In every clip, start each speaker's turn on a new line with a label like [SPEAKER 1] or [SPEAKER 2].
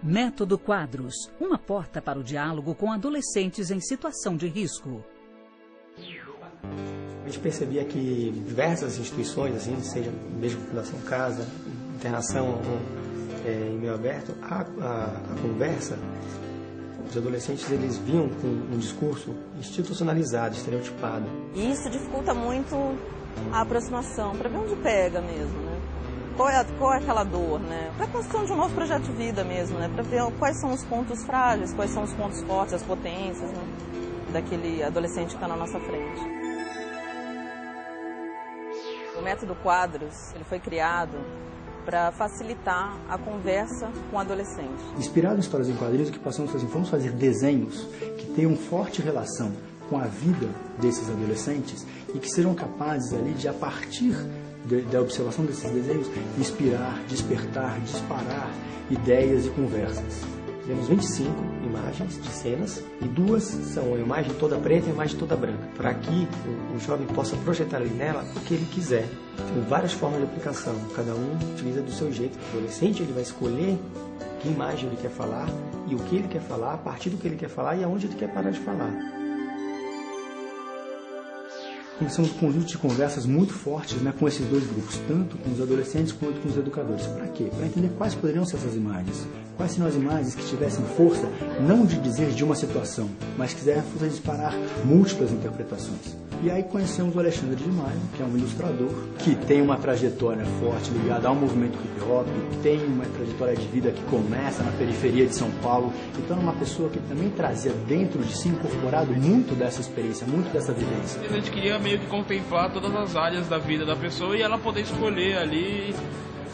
[SPEAKER 1] Método Quadros, uma porta para o diálogo com adolescentes em situação de risco.
[SPEAKER 2] A gente percebia que diversas instituições, assim, seja mesmo Fundação Casa, internação ou em meio aberto, a conversa, os adolescentes eles vinham com um discurso institucionalizado, estereotipado.
[SPEAKER 3] E isso dificulta muito a aproximação, para ver onde pega mesmo, né? Qual é aquela dor, né? Para a construção de um novo projeto de vida mesmo, né? Para ver quais são os pontos frágeis, quais são os pontos fortes, as potências, né? Daquele adolescente que está na nossa frente. O método Quadros, ele foi criado para facilitar a conversa com o adolescente.
[SPEAKER 4] Inspirado em histórias em quadrinhos, o que passamos a fazer? Vamos fazer desenhos que tenham forte relação com a vida desses adolescentes e que sejam capazes ali de, a partir da observação desses desenhos, inspirar, despertar, disparar ideias e conversas.
[SPEAKER 2] Temos 25 imagens de cenas e 2 são a imagem toda preta e a imagem toda branca, para que o jovem possa projetar ali nela o que ele quiser. Tem várias formas de aplicação, cada um utiliza do seu jeito. O adolescente ele vai escolher que imagem ele quer falar e o que ele quer falar, a partir do que ele quer falar e aonde ele quer parar de falar.
[SPEAKER 4] Começamos um conjunto de conversas muito fortes, né, com esses dois grupos, tanto com os adolescentes quanto com os educadores. Para quê? Para entender quais poderiam ser essas imagens. Quais seriam as imagens que tivessem força, não de dizer de uma situação, mas que tivessem força de disparar múltiplas interpretações. E aí conhecemos o Alexandre de Maio, que é um ilustrador, que tem uma trajetória forte ligada ao movimento hip-hop, que tem uma trajetória de vida que começa na periferia de São Paulo. Então é uma pessoa que também trazia dentro de si, incorporado muito dessa experiência, muito dessa vivência.
[SPEAKER 5] A gente queria meio que contemplar todas as áreas da vida da pessoa e ela poder escolher ali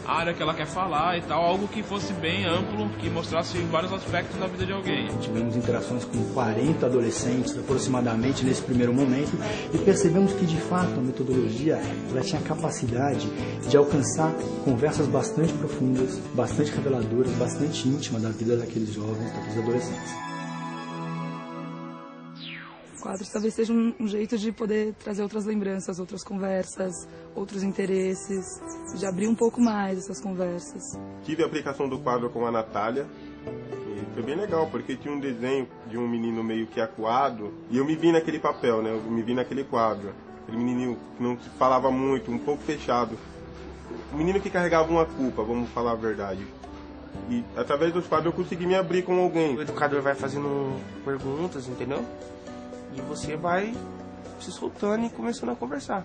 [SPEAKER 5] a área que ela quer falar e tal, algo que fosse bem amplo, que mostrasse vários aspectos da vida de alguém.
[SPEAKER 4] Tivemos interações com 40 adolescentes aproximadamente nesse primeiro momento e percebemos que de fato a metodologia ela tinha a capacidade de alcançar conversas bastante profundas, bastante reveladoras, bastante íntimas da vida daqueles jovens, daqueles adolescentes.
[SPEAKER 6] Quadros talvez seja um jeito de poder trazer outras lembranças, outras conversas, outros interesses, de abrir um pouco mais essas conversas.
[SPEAKER 7] Tive a aplicação do quadro com a Natália e foi bem legal, porque tinha um desenho de um menino meio que acuado e eu me vi naquele papel, né? Eu me vi naquele quadro. Aquele menininho que não falava muito, um pouco fechado. Um menino que carregava uma culpa, vamos falar a verdade. E através dos quadros eu consegui me abrir com alguém.
[SPEAKER 8] O educador vai fazendo perguntas, entendeu? E você vai se soltando e começando a conversar.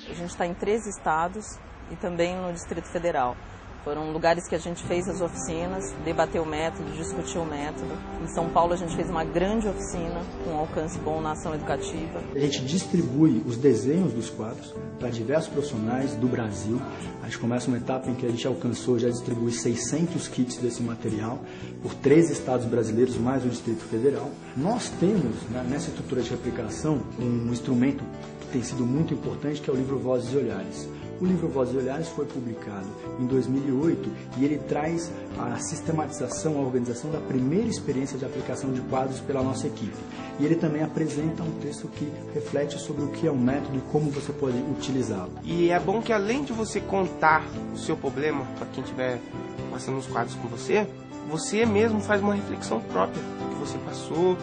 [SPEAKER 3] A gente está em 13 estados e também no Distrito Federal. Foram lugares que a gente fez as oficinas, debateu o método, discutiu o método. Em São Paulo a gente fez uma grande oficina com alcance bom na ação educativa.
[SPEAKER 4] A gente distribui os desenhos dos quadros para diversos profissionais do Brasil. A gente começa uma etapa em que a gente alcançou, já distribui 600 kits desse material por 13 estados brasileiros, mais o Distrito Federal. Nós temos, né, nessa estrutura de replicação, um instrumento que tem sido muito importante, que é o livro Vozes e Olhares. O livro Vozes e Olhares foi publicado em 2008 e ele traz a sistematização, a organização da primeira experiência de aplicação de quadros pela nossa equipe. E ele também apresenta um texto que reflete sobre o que é o método e como você pode utilizá-lo.
[SPEAKER 8] E é bom que além de você contar o seu problema para quem estiver passando os quadros com você, você mesmo faz uma reflexão própria do que você passou.